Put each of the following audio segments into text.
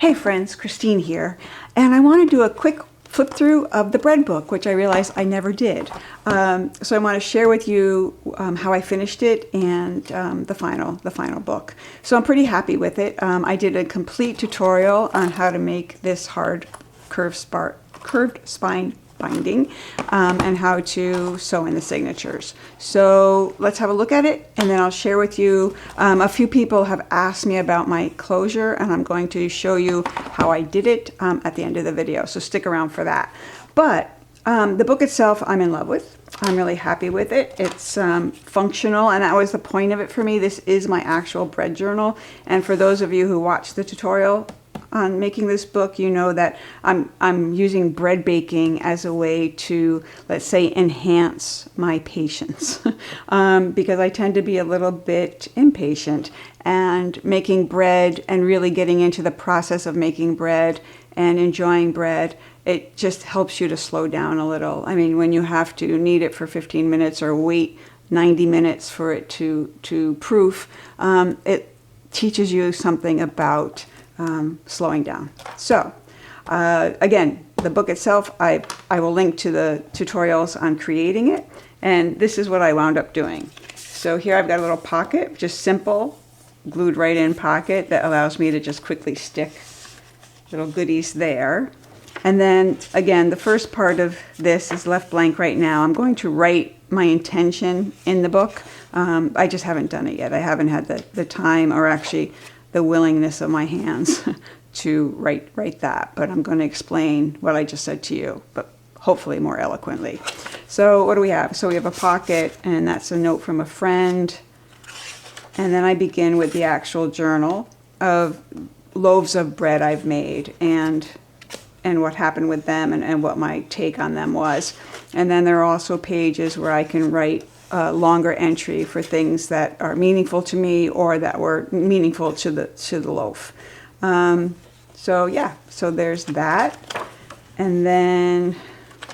Hey friends, Christine here, and I want to do a quick flip through of the bread book, which I realized I never did. So I want to share with you how I finished it and the final book. So I'm pretty happy with it. I did a complete tutorial on how to make this hard curved spine binding and how to sew in the signatures. So let's have a look at it, and then I'll share with you. A few people have asked me about my closure, and I'm going to show you how I did it at the end of the video, so stick around for that. But the book itself I'm in love with. I'm really happy with it. It's functional, and that was the point of it for me. This is my actual bread journal, and for those of you who watched the tutorial on making this book, you know that I'm using bread baking as a way to, let's say, enhance my patience because I tend to be a little bit impatient, and making bread and really getting into the process of making bread and enjoying bread, it just helps you to slow down a little. I mean, when you have to knead it for 15 minutes or wait 90 minutes for it to proof, it teaches you something about slowing down. So again, the book itself, I will link to the tutorials on creating it, and this is what I wound up doing. So here I've got a little pocket, just simple, glued right in pocket that allows me to just quickly stick little goodies there. And then again, the first part of this is left blank right now. I'm going to write my intention in the book. I just haven't done it yet. I haven't had the time, or actually the willingness of my hands to write that, but I'm going to explain what I just said to you, but hopefully more eloquently. So what do we have? So we have a pocket, and that's a note from a friend, and then I begin with the actual journal of loaves of bread I've made and what happened with them and what my take on them was. And then there are also pages where I can write a longer entry for things that are meaningful to me or that were meaningful to the loaf. So yeah, so there's that. And then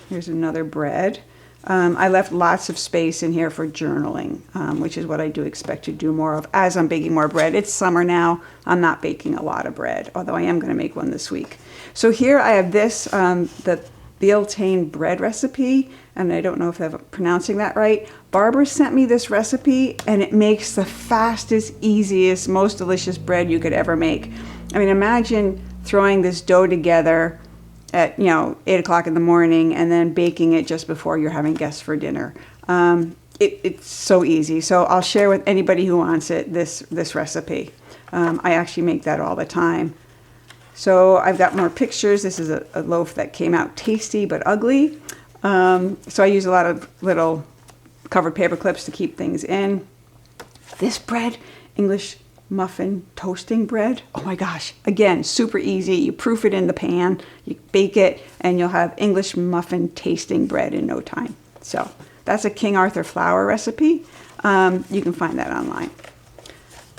here's another bread. I left lots of space in here for journaling, which is what I do expect to do more of as I'm baking more bread. It's summer now. I'm not baking a lot of bread, although I am going to make one this week. So here I have this, the Beltane bread recipe, and I don't know if I'm pronouncing that right. Barbara sent me this recipe, and it makes the fastest, easiest, most delicious bread you could ever make. I mean, imagine throwing this dough together at 8 o'clock in the morning and then baking it just before you're having guests for dinner. It's so easy. So I'll share with anybody who wants it this recipe. I actually make that all the time. So I've got more pictures. This is a loaf that came out tasty but ugly. So I use a lot of little covered paper clips to keep things in. This bread, English muffin toasting bread. Oh my gosh. Again, super easy. You proof it in the pan, you bake it, and you'll have English muffin tasting bread in no time. So that's a King Arthur flour recipe. You can find that online.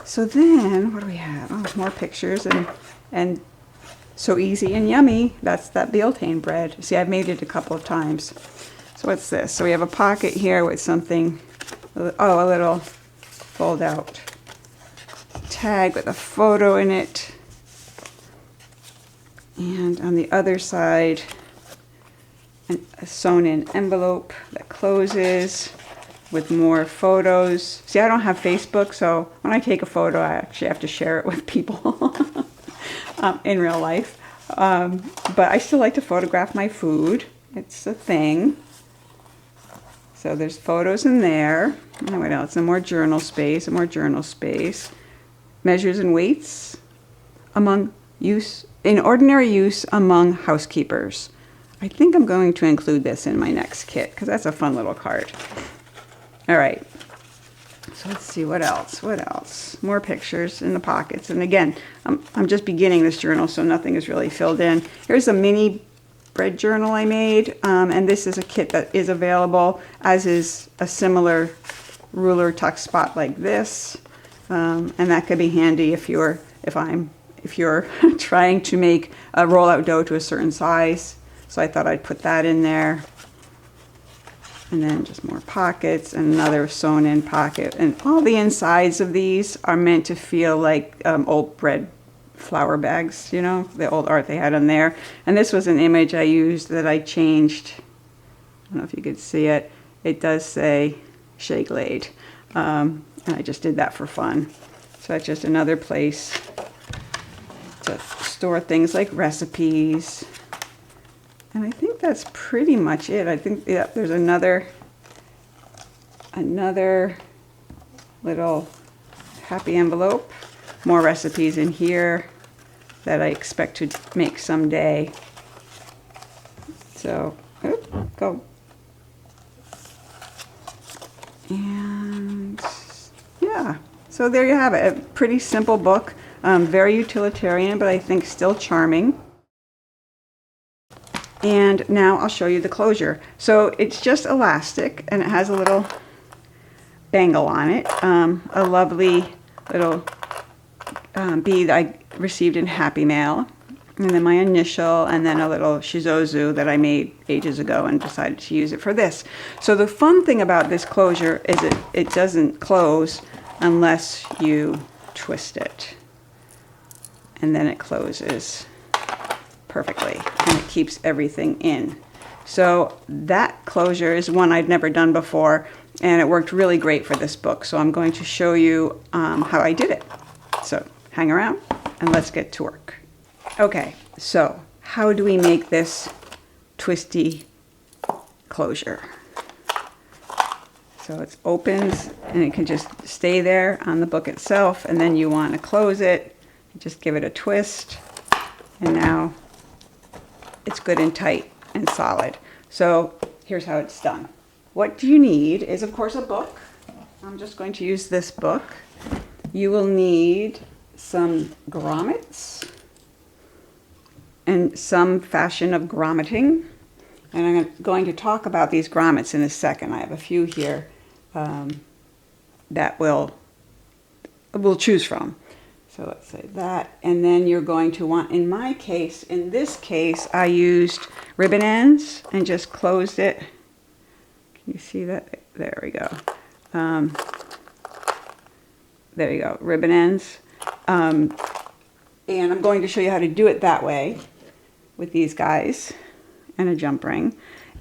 So then, what do we have? Oh, more pictures and so easy and yummy. That's that Beltane bread. See, I've made it a couple of times. So what's this? So we have a pocket here with something, a little fold out tag with a photo in it. And on the other side, a sewn in envelope that closes with more photos. See, I don't have Facebook, so when I take a photo, I actually have to share it with people in real life. But I still like to photograph my food. It's a thing. So there's photos in there. And what else? Some more journal space, Measures and weights in ordinary use among housekeepers. I think I'm going to include this in my next kit because that's a fun little card. All right. So let's see, what else? More pictures in the pockets. And again, I'm just beginning this journal, so nothing is really filled in. Here's a mini bread journal I made, and this is a kit that is available, as is a similar ruler tuck spot like this. And that could be handy if you're trying to make a rollout dough to a certain size. So I thought I'd put that in there. And then just more pockets and another sewn in pocket. And all the insides of these are meant to feel like old bread flower bags, you know, the old art they had on there. And this was an image I used that I changed. I don't know if you could see it. It does say Shea Glade. And I just did that for fun. So that's just another place to store things like recipes. And I think that's pretty much it. I think, yeah, there's another little happy envelope. More recipes in here that I expect to make someday. So, go. And yeah, so there you have it. A pretty simple book, very utilitarian, but I think still charming. And now I'll show you the closure. So it's just elastic, and it has a little bangle on it. A lovely little bead I received in Happy Mail, and then my initial, and then a little shizozu that I made ages ago and decided to use it for this. So the fun thing about this closure is it doesn't close unless you twist it, and then it closes perfectly, and it keeps everything in. So that closure is one I'd never done before, and it worked really great for this book. So I'm going to show you how I did it. So hang around and let's get to work. Okay, so how do we make this twisty closure? So it opens and it can just stay there on the book itself, and then you want to close it, just give it a twist, and now it's good and tight and solid. So here's how it's done. What you need is, of course, a book. I'm just going to use this book. You will need some grommets and some fashion of grommeting. And I'm going to talk about these grommets in a second. I have a few here that we'll choose from. So let's say that. And then you're going to want, in this case, I used ribbon ends and just closed it. Can you see that? There we go. There you go, ribbon ends. And I'm going to show you how to do it that way with these guys and a jump ring.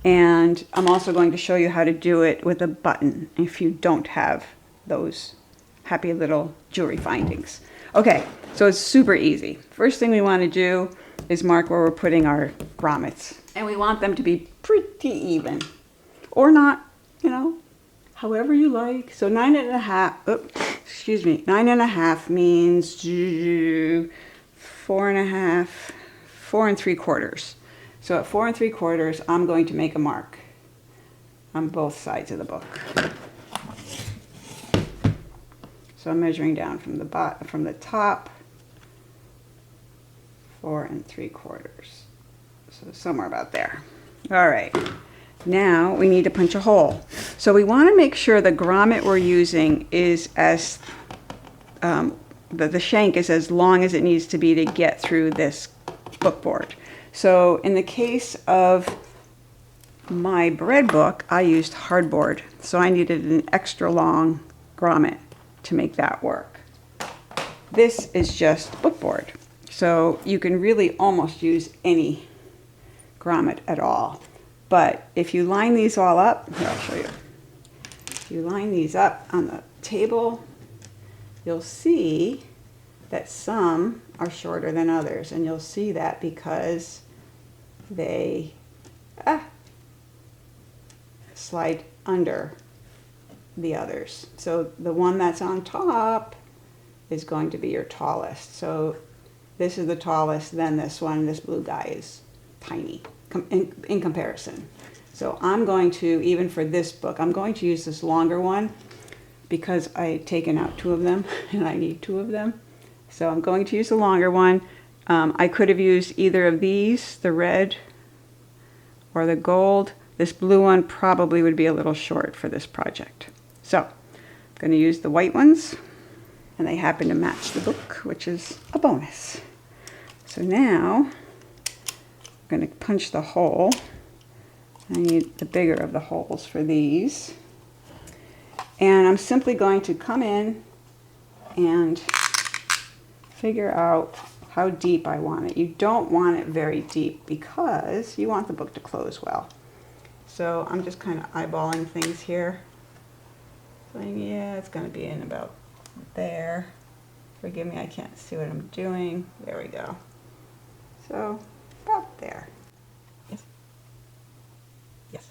And I'm also going to show you how to do it with a button if you don't have those happy little jewelry findings. Okay, so it's super easy. First thing we want to do is mark where we're putting our grommets. And we want them to be pretty even. Or not, you know, however you like. So 9.5, 9.5 means 4.5, 4 3/4. So at 4 3/4, I'm going to make a mark on both sides of the book. So I'm measuring down from the top, 4 3/4. So somewhere about there. All right. Now we need to punch a hole. So we want to make sure the grommet we're using is as, the shank is as long as it needs to be to get through this bookboard. So in the case of my bread book, I used hardboard. So I needed an extra long grommet to make that work. This is just bookboard. So you can really almost use any grommet at all. But if you line these all up, here, I'll show you. If you line these up on the table, you'll see that some are shorter than others. And you'll see that because they slide under the others. So the one that's on top is going to be your tallest. So this is the tallest, then this one, this blue guy is tiny in comparison. So I'm going to, even for this book, I'm going to use this longer one because I've taken out 2 of them and I need 2 of them. So I'm going to use the longer one. I could have used either of these, the red or the gold. This blue one probably would be a little short for this project. So I'm going to use the white ones, and they happen to match the book, which is a bonus. So now I'm going to punch the hole. I need the bigger of the holes for these. And I'm simply going to come in and figure out how deep I want it. You don't want it very deep because you want the book to close well. So I'm just kind of eyeballing things here. Saying, yeah, it's going to be in about there. Forgive me, I can't see what I'm doing. There we go. So about there. Yes. Yes.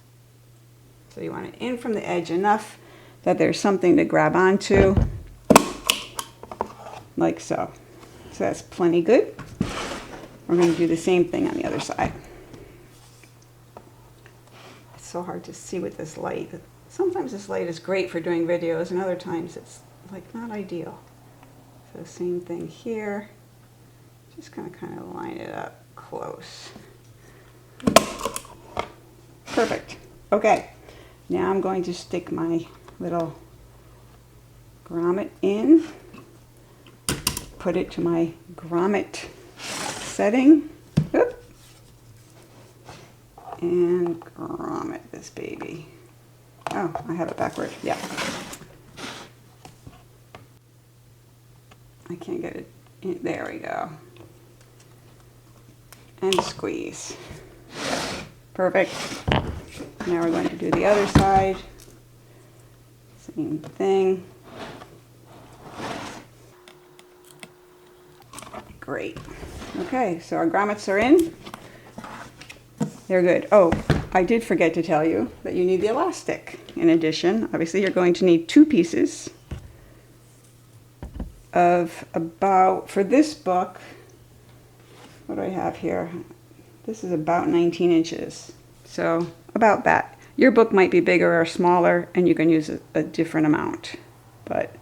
So you want it in from the edge enough that there's something to grab onto, like so. So that's plenty good. We're going to do the same thing on the other side. It's so hard to see with this light. Sometimes this light is great for doing videos, and other times it's like not ideal. So same thing here. Just going to kind of line it up close. Perfect. Okay. Now I'm going to stick my little grommet in. Put it to my grommet setting. Oop. And grommet this baby. Oh, I have it backward. Yeah. I can't get it in. There we go. And squeeze. Perfect. Now we're going to do the other side. Same thing. Great. Okay, so our grommets are in. They're good. Oh, I did forget to tell you that you need the elastic. In addition, obviously you're going to need 2 pieces of about, for this book, what do I have here? This is about 19 inches. So about that. Your book might be bigger or smaller and you can use a different amount. But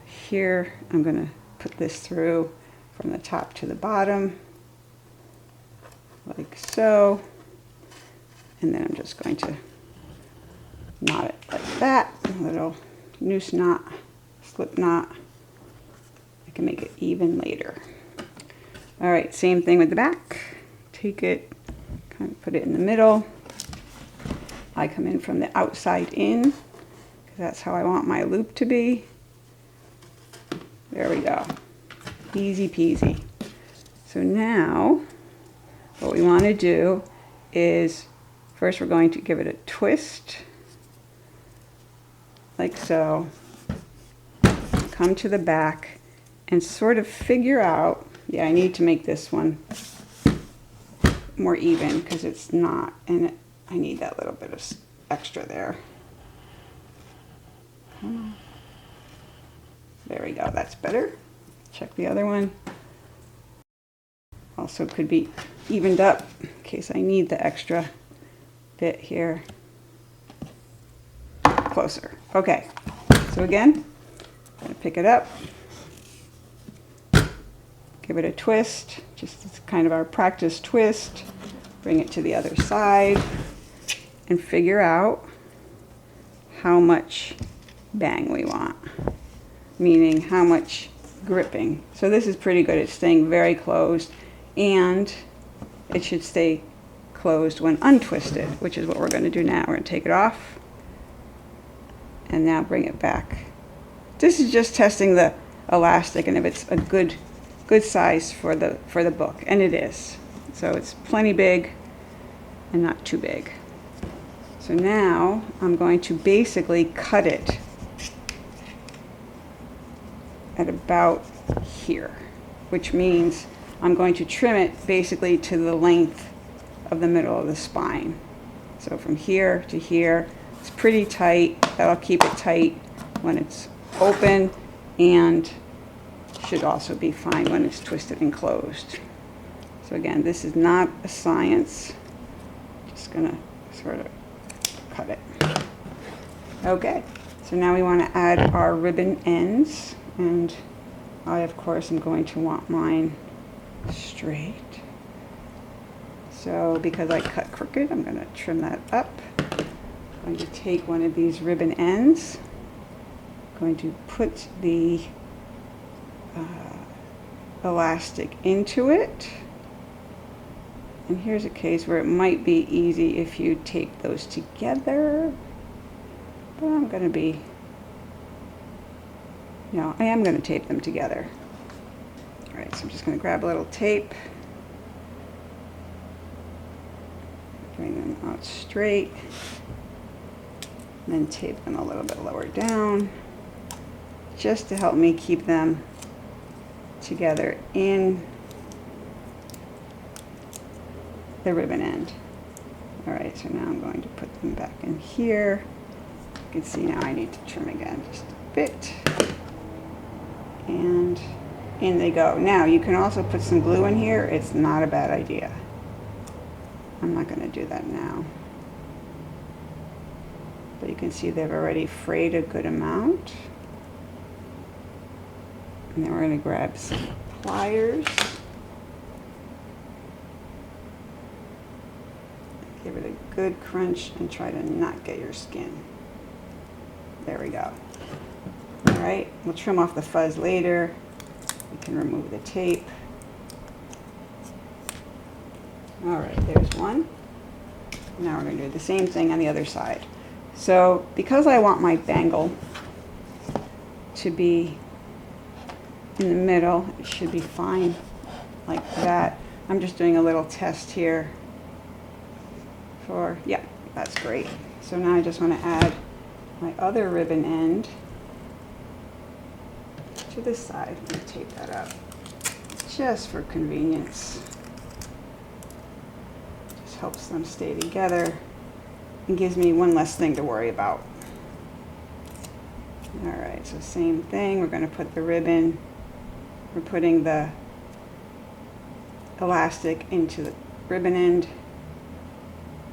here I'm going to put this through from the top to the bottom, like so. And then I'm just going to knot it like that. A little noose knot, slip knot. I can make it even later. All right, same thing with the back. Take it, kind of put it in the middle. I come in from the outside in, because that's how I want my loop to be. There we go. Easy peasy. So now, what we want to do is, first we're going to give it a twist, like so. Come to the back and sort of figure out, yeah, I need to make this one more even because it's not, and I need that little bit of extra there. Come on. There we go, that's better. Check the other one. Also could be evened up in case I need the extra bit here. Closer. Okay, so again, I'm going to pick it up, give it a twist, just as kind of our practice twist, bring it to the other side, and figure out how much bang we want, meaning how much gripping. So this is pretty good. It's staying very closed, and it should stay closed when untwisted, which is what we're going to do now. We're going to take it off and now bring it back. This is just testing the elastic and if it's a good size for the book, and it is. So it's plenty big and not too big. So now I'm going to basically cut it at about here, which means I'm going to trim it basically to the length of the middle of the spine. So from here to here, it's pretty tight. That'll keep it tight when it's open, and should also be fine when it's twisted and closed. So again, this is not a science. Just gonna sort of cut it. Okay, so now we want to add our ribbon ends, and I of course am going to want mine straight. So because I cut crooked, I'm going to trim that up. I'm going to take one of these ribbon ends, I'm going to put the elastic into it. And here's a case where it might be easy if you tape those together, but I'm going to be, no, I am going to tape them together. All right, so I'm just going to grab a little tape, bring them out straight, and then tape them a little bit lower down, just to help me keep them together in the ribbon end. All right, so now I'm going to put them back in here. You can see now I need to trim again just a bit. And in they go. Now you can also put some glue in here. It's not a bad idea. I'm not going to do that now. But you can see they've already frayed a good amount. And then we're going to grab some pliers. Give it a good crunch and try to not get your skin. There we go. All right, we'll trim off the fuzz later. We can remove the tape. All right, there's one. Now we're going to do the same thing on the other side. So because I want my bangle to be in the middle, it should be fine like that. I'm just doing a little test here for, yeah, that's great. So now I just want to add my other ribbon end to this side and tape that up just for convenience. Just helps them stay together and gives me one less thing to worry about. All right, so same thing. We're going to put the ribbon, we're putting the elastic into the ribbon end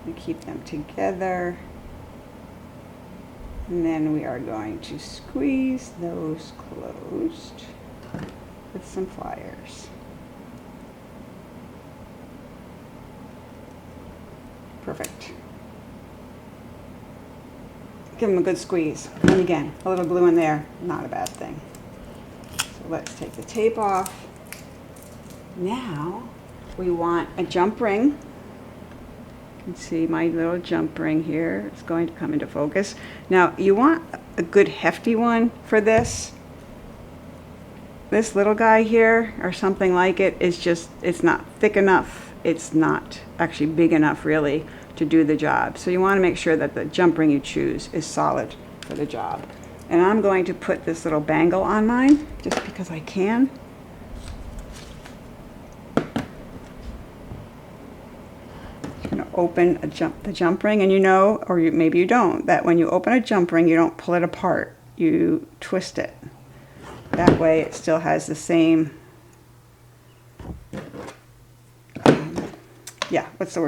and keep them together. And then we are going to squeeze those closed with some pliers. Perfect. Give them a good squeeze. And again, a little glue in there, not a bad thing. So let's take the tape off. Now we want a jump ring. You can see my little jump ring here. It's going to come into focus. Now you want a good hefty one for this. This little guy here or something like it is just, it's not thick enough. It's not actually big enough really to do the job. So you want to make sure that the jump ring you choose is solid for the job. And I'm going to put this little bangle on mine just because I can. Open the jump ring, and you know, or maybe you don't, that when you open a jump ring, you don't pull it apart. You twist it. That way it still has the same,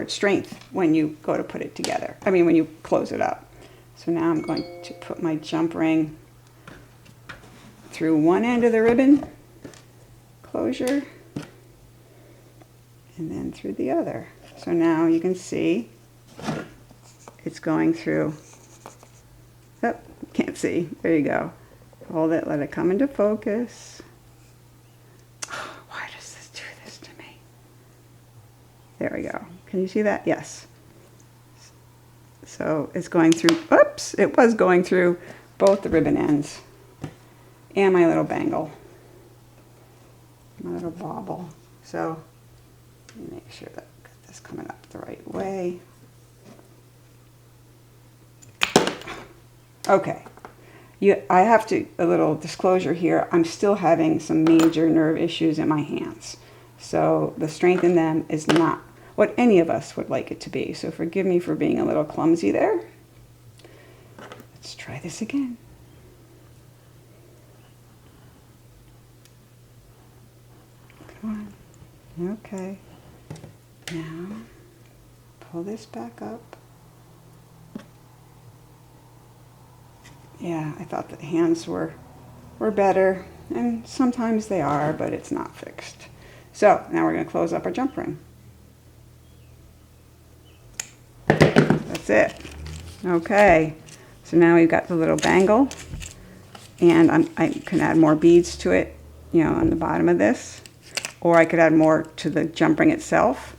strength when you go to put it together. I mean, when you close it up. So now I'm going to put my jump ring through one end of the ribbon closure and then through the other. So now you can see it's going through. Oh, can't see. There you go. Hold it, let it come into focus. Why does this do this to me? There we go. Can you see that? Yes. So it's going through, oops, it was going through both the ribbon ends and my little bangle, my little bauble. So make sure that it's coming up the right way. Okay, I have to, a little disclosure here, I'm still having some major nerve issues in my hands. So the strength in them is not what any of us would like it to be. So forgive me for being a little clumsy there. Let's try this again. Come on. Okay. Now, pull this back up. Yeah, I thought the hands were better, and sometimes they are, but it's not fixed. So now we're going to close up our jump ring. That's it. Okay, so now we've got the little bangle, and I can add more beads to it, you know, on the bottom of this, or I could add more to the jump ring itself.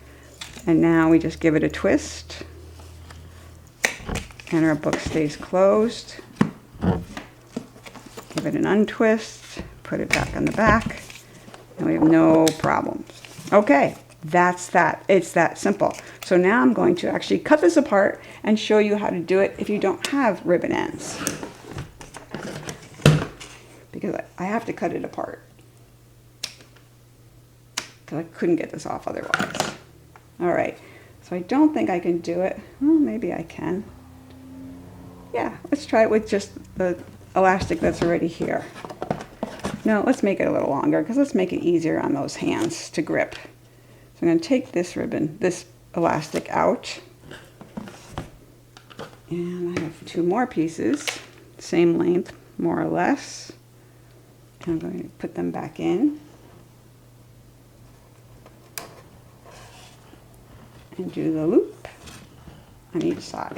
And now we just give it a twist, and our book stays closed. Give it an untwist, put it back on the back, and we have no problems. Okay, that's that. It's that simple. So now I'm going to actually cut this apart and show you how to do it if you don't have ribbon ends. Because I have to cut it apart. Because I couldn't get this off otherwise. All right, so I don't think I can do it. Well, maybe I can. Yeah, let's try it with just the elastic that's already here. No, let's make it a little longer because let's make it easier on those hands to grip. So I'm going to take this ribbon, this elastic out. And I have 2 more pieces, same length, more or less. And I'm going to put them back in. And do the loop on each side.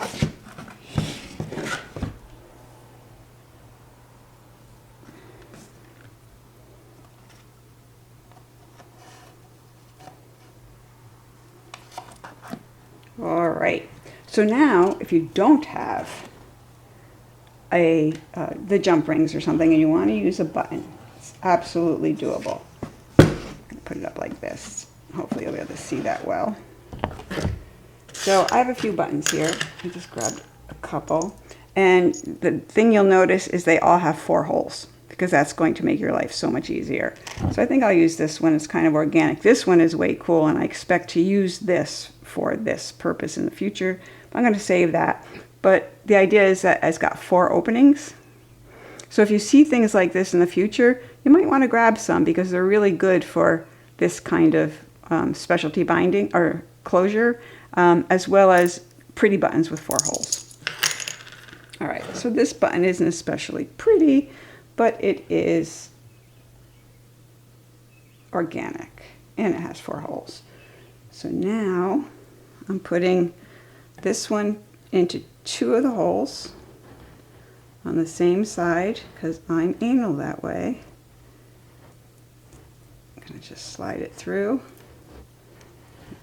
All right, so now if you don't have the jump rings or something and you want to use a button, it's absolutely doable. I'm going to put it up like this. Hopefully you'll be able to see that well. So I have a few buttons here. I just grabbed a couple. And the thing you'll notice is they all have 4 holes because that's going to make your life so much easier. So I think I'll use this one. It's kind of organic. This one is way cool and I expect to use this for this purpose in the future. But I'm going to save that. But the idea is that it's got 4 openings. So if you see things like this in the future, you might want to grab some because they're really good for this kind of specialty binding or closure, as well as pretty buttons with 4 holes. All right, so this button isn't especially pretty, but it is organic and it has 4 holes. So now I'm putting this one into 2 of the holes on the same side because I'm anal that way. I'm going to just slide it through.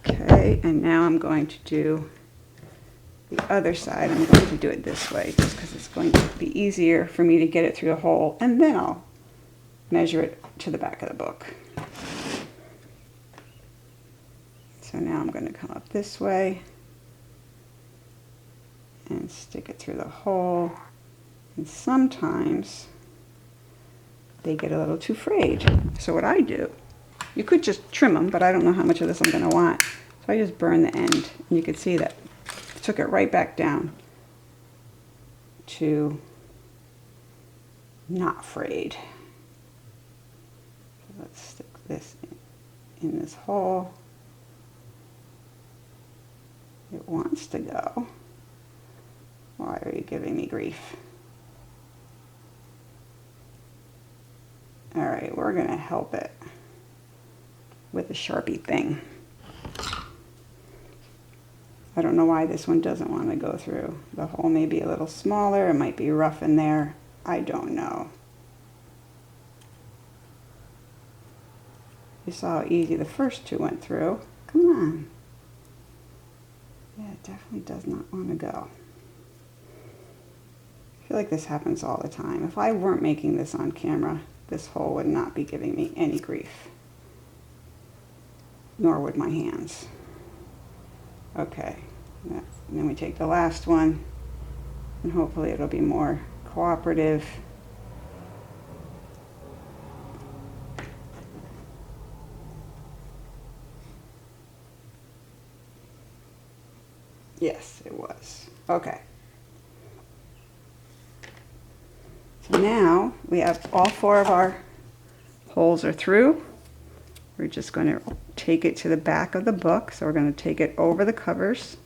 Okay, and now I'm going to do the other side. I'm going to do it this way just because it's going to be easier for me to get it through the hole, and then I'll measure it to the back of the book. So now I'm going to come up this way and stick it through the hole, and sometimes they get a little too frayed. So what I do, you could just trim them, but I don't know how much of this I'm going to want. So I just burn the end, and you can see that I took it right back down to not frayed. So let's stick this in this hole. It wants to go. Why are you giving me grief? All right, we're going to help it with the Sharpie thing. I don't know why this one doesn't want to go through. The hole may be a little smaller. It might be rough in there. I don't know. You saw how easy the first 2 went through. Come on. Yeah, it definitely does not want to go. I feel like this happens all the time. If I weren't making this on camera, this hole would not be giving me any grief. Nor would my hands. Okay, and then we take the last one, and hopefully it'll be more cooperative. Yes, it was. Okay. So now we have all 4 of our holes are through. We're just going to take it to the back of the book. So we're going to take it over the covers.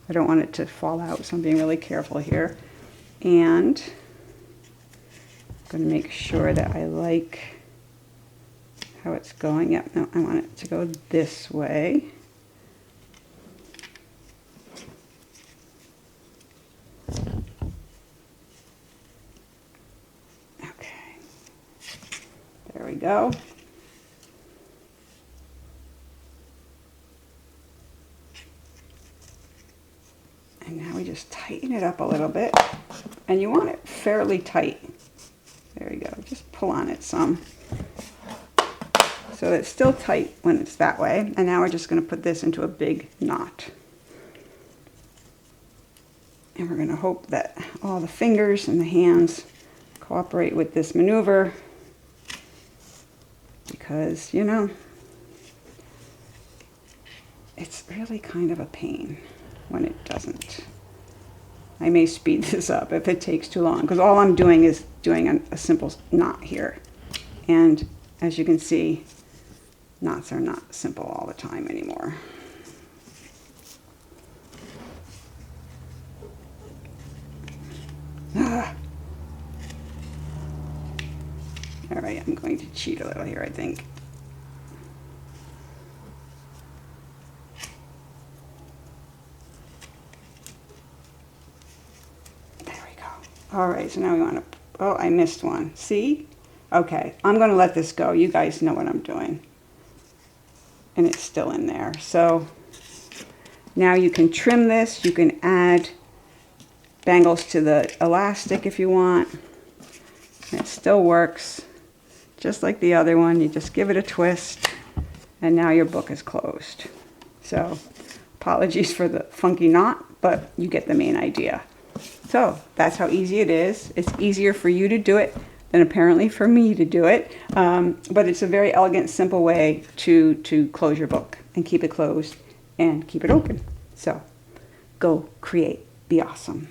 I don't want it to fall out, so I'm being really careful here. And I'm going to make sure that I like how it's going. Yep, no, I want it to go this way. Okay, there we go. And now we just tighten it up a little bit, and you want it fairly tight. There you go, just pull on it some So it's still tight when it's that way. And now we're just going to put this into a big knot. And we're going to hope that all the fingers and the hands cooperate with this maneuver. Because, you know, it's really kind of a pain when it doesn't. I may speed this up if it takes too long, because all I'm doing is doing a simple knot here. And as you can see, knots are not simple all the time anymore. Ah. All right, I'm going to cheat a little here, I think. There we go. All right, so now we want to, oh, I missed one. See? Okay, I'm going to let this go. You guys know what I'm doing. And it's still in there. So now you can trim this. You can add bangles to the elastic if you want. It still works. Just like the other one, you just give it a twist, and now your book is closed. So, apologies for the funky knot, but you get the main idea. So, that's how easy it is. It's easier for you to do it than apparently for me to do it, but it's a very elegant, simple way to close your book and keep it closed and keep it open. So, go create, be awesome.